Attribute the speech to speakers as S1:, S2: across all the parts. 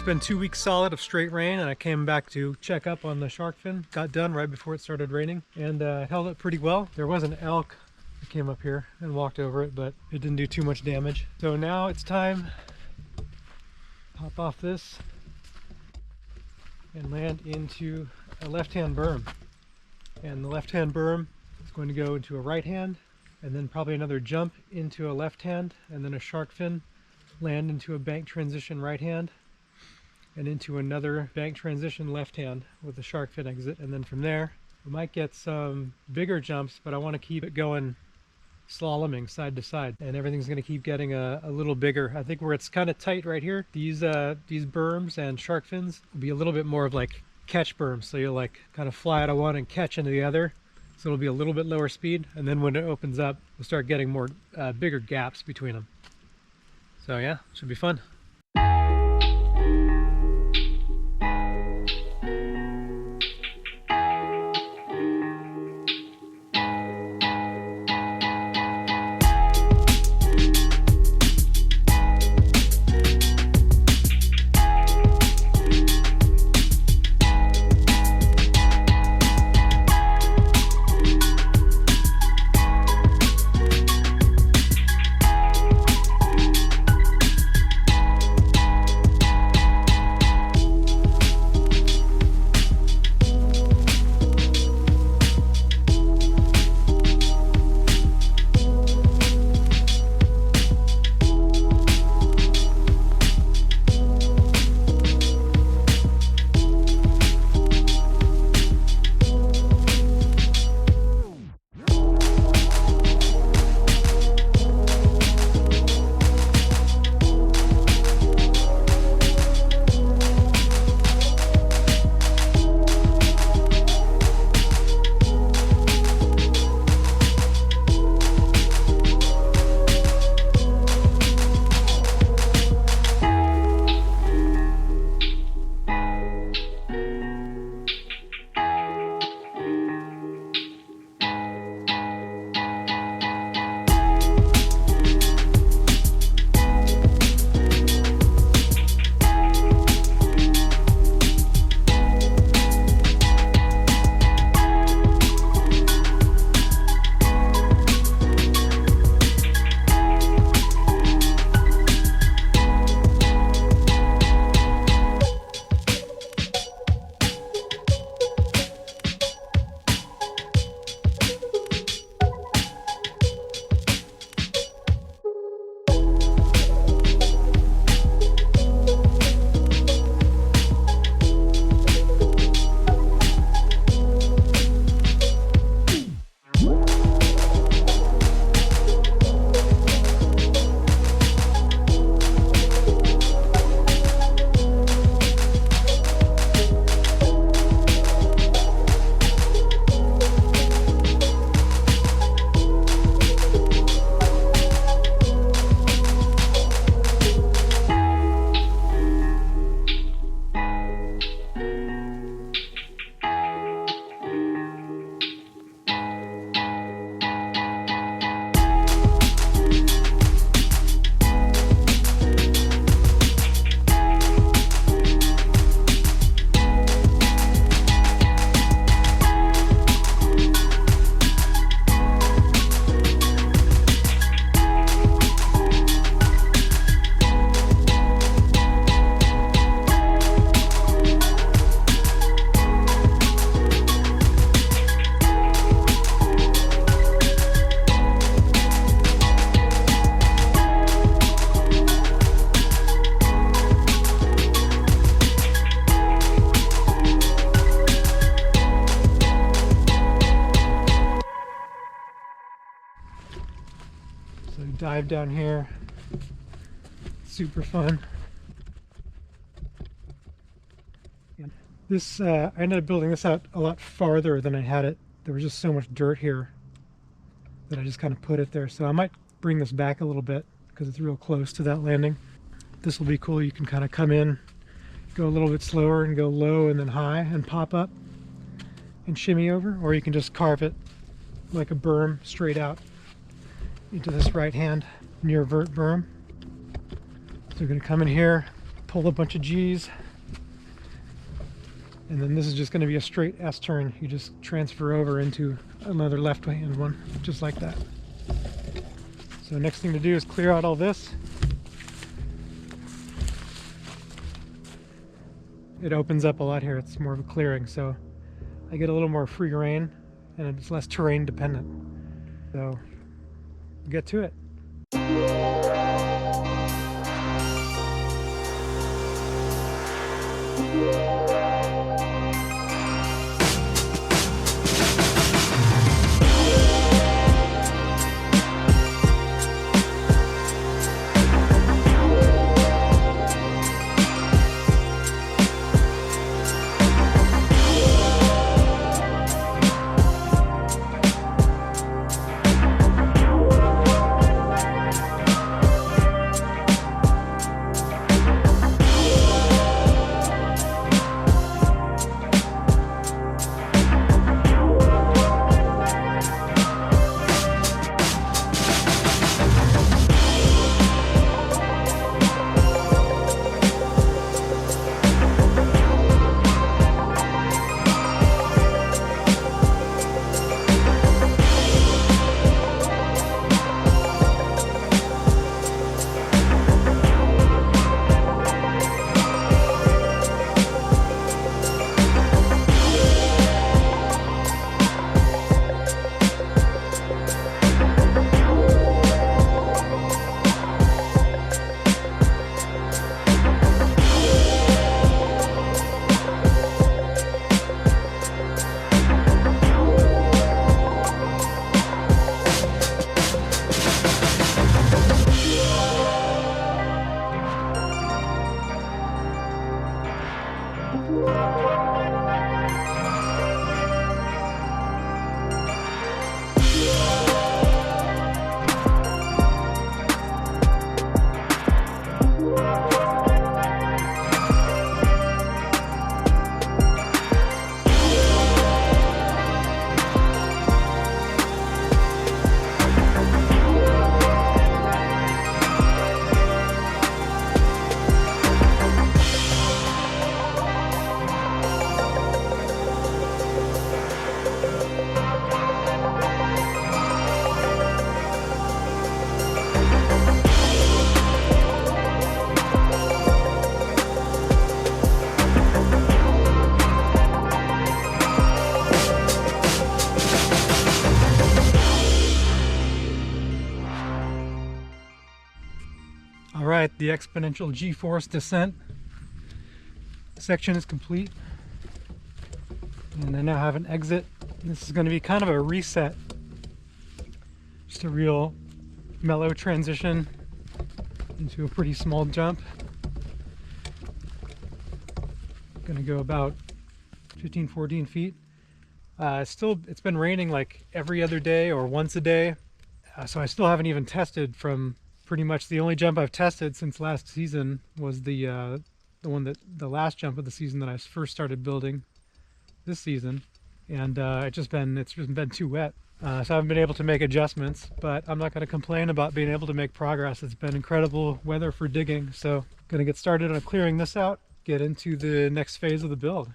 S1: been 2 weeks solid of straight rain, and I came back to check up on the shark fin. Got done right before it started raining, and held up pretty well. There was an elk that came up here and walked over it, but it didn't do too much damage. So now it's time to pop off this and land into a left-hand berm. And the left-hand berm is going to go into a right hand, and then probably another jump into a left hand, and then a shark fin, land into a bank transition right hand, and into another bank transition left hand with a shark fin exit. And then from there we might get some bigger jumps, but I want to keep it going slaloming side to side, and everything's going to keep getting a little bigger. I think where it's kind of tight right here, these berms and shark fins will be a little bit more of like catch berms, so you'll like kind of fly out of one and catch into the other, so it'll be a little bit lower speed, and then when it opens up we'll start getting more bigger gaps between them. So yeah, should be fun. So dive down here, super fun. This I ended up building this out a lot farther than I had it. There was just so much dirt here that I just kind of put it there. So I might bring this back a little bit because it's real close to that landing. This will be cool. You can kind of come in, go a little bit slower and go low and then high and pop up and shimmy over, or you can just carve it like a berm straight out into this right hand near vert berm. So you're going to come in here, pull a bunch of G's. And then this is just going to be a straight S turn. You just transfer over into another left hand one, just like that. So next thing to do is clear out all this. It opens up a lot here. It's more of a clearing, so I get a little more free rein and it's less terrain dependent. So we'll get to it. Alright, the exponential G-force descent section is complete. And I now have an exit. This is going to be kind of a reset. Just a real mellow transition into a pretty small jump. Going to go about 15, 14 feet. It's been raining like every other day or once a day. So I still haven't even tested from pretty much the only jump I've tested since last season was the last jump of the season that I first started building this season, and it's just been too wet, so I haven't been able to make adjustments. But I'm not going to complain about being able to make progress. It's been incredible weather for digging, so going to get started on clearing this out, get into the next phase of the build.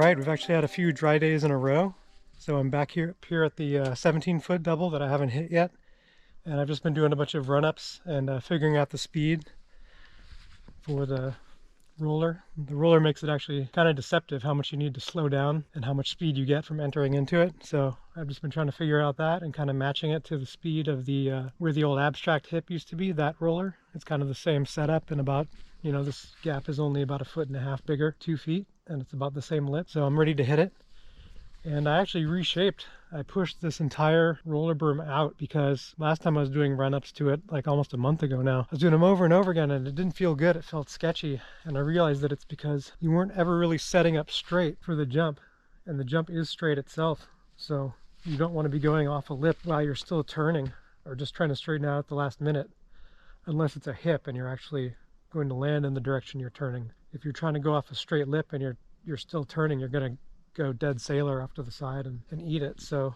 S1: right, we've actually had a few dry days in a row. So I'm back here at the 17-foot double that I haven't hit yet. And I've just been doing a bunch of run-ups and figuring out the speed for the roller. The roller makes it actually kind of deceptive how much you need to slow down and how much speed you get from entering into it. So I've just been trying to figure out that and kind of matching it to the speed of the where the old abstract hip used to be, that roller. It's kind of the same setup, and about, you know, this gap is only about 1.5 feet bigger, 2 feet, and it's about the same lip. So I'm ready to hit it. And I actually reshaped. I pushed this entire roller berm out because last time I was doing run-ups to it, like almost a month ago now, I was doing them over and over again and it didn't feel good. It felt sketchy. And I realized that it's because you weren't ever really setting up straight for the jump. And the jump is straight itself. So you don't want to be going off a lip while you're still turning or just trying to straighten out at the last minute, unless it's a hip and you're actually going to land in the direction you're turning. If you're trying to go off a straight lip and you're still turning, you're going to go dead sailor off to the side and eat it. So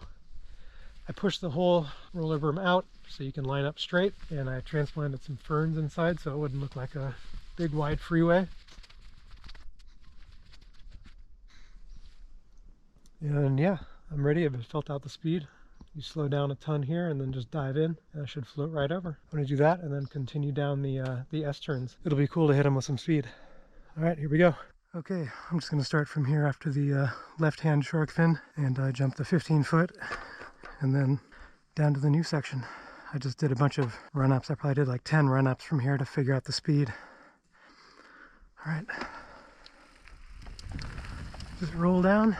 S1: I pushed the whole roller berm out so you can line up straight, and I transplanted some ferns inside so it wouldn't look like a big wide freeway. And yeah, I'm ready. I've felt out the speed. You slow down a ton here and then just dive in and I should float right over. I'm going to do that and then continue down the S turns. It'll be cool to hit them with some speed. All right, here we go. Okay, I'm just going to start from here after the left-hand shark fin, and I jumped the 15-foot and then down to the new section. I just did a bunch of run-ups. I probably did like 10 run-ups from here to figure out the speed. All right, just roll down.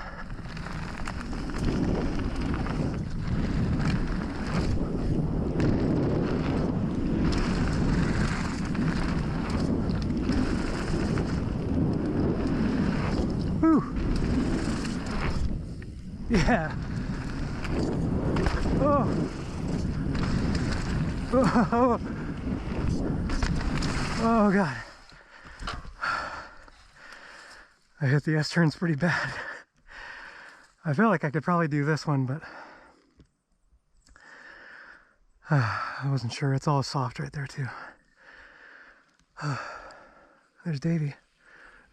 S1: Woo! Yeah. Oh. Oh. Oh God. I hit the S turns pretty bad. I feel like I could probably do this one, but I wasn't sure. It's all soft right there too. There's Davey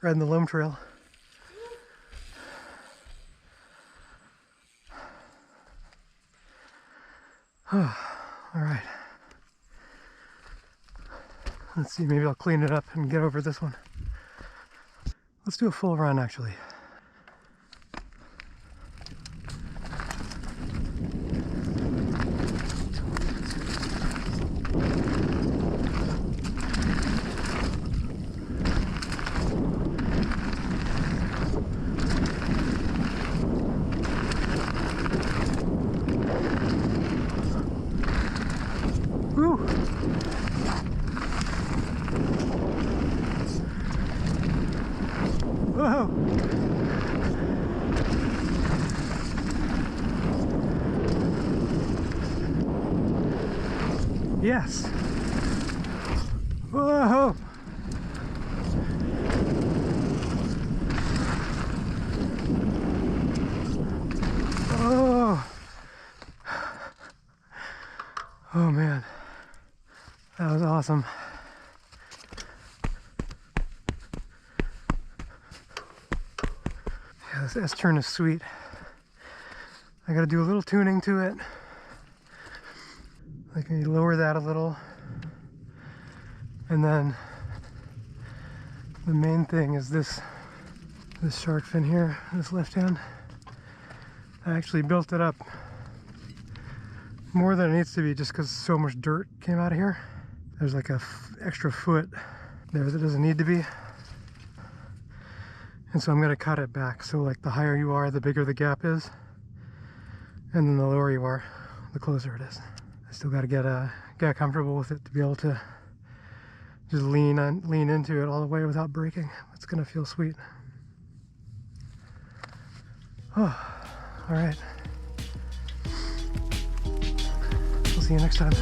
S1: riding the loam trail. All right. Let's see, maybe I'll clean it up and get over this one. Let's do a full run actually. Woo! Whoa! Yes! Whoa! Oh! Oh man, that was awesome. Yeah, this S-turn is sweet. I gotta do a little tuning to it. I can lower that a little. And then the main thing is this shark fin here, this left hand. I actually built it up more than it needs to be just because so much dirt came out of here. There's like a extra foot there that doesn't need to be. And so I'm going to cut it back. So like the higher you are, the bigger the gap is. And then the lower you are, the closer it is. I still got to get comfortable with it to be able to just lean into it all the way without breaking. It's going to feel sweet. Oh, all right. We'll see you next time.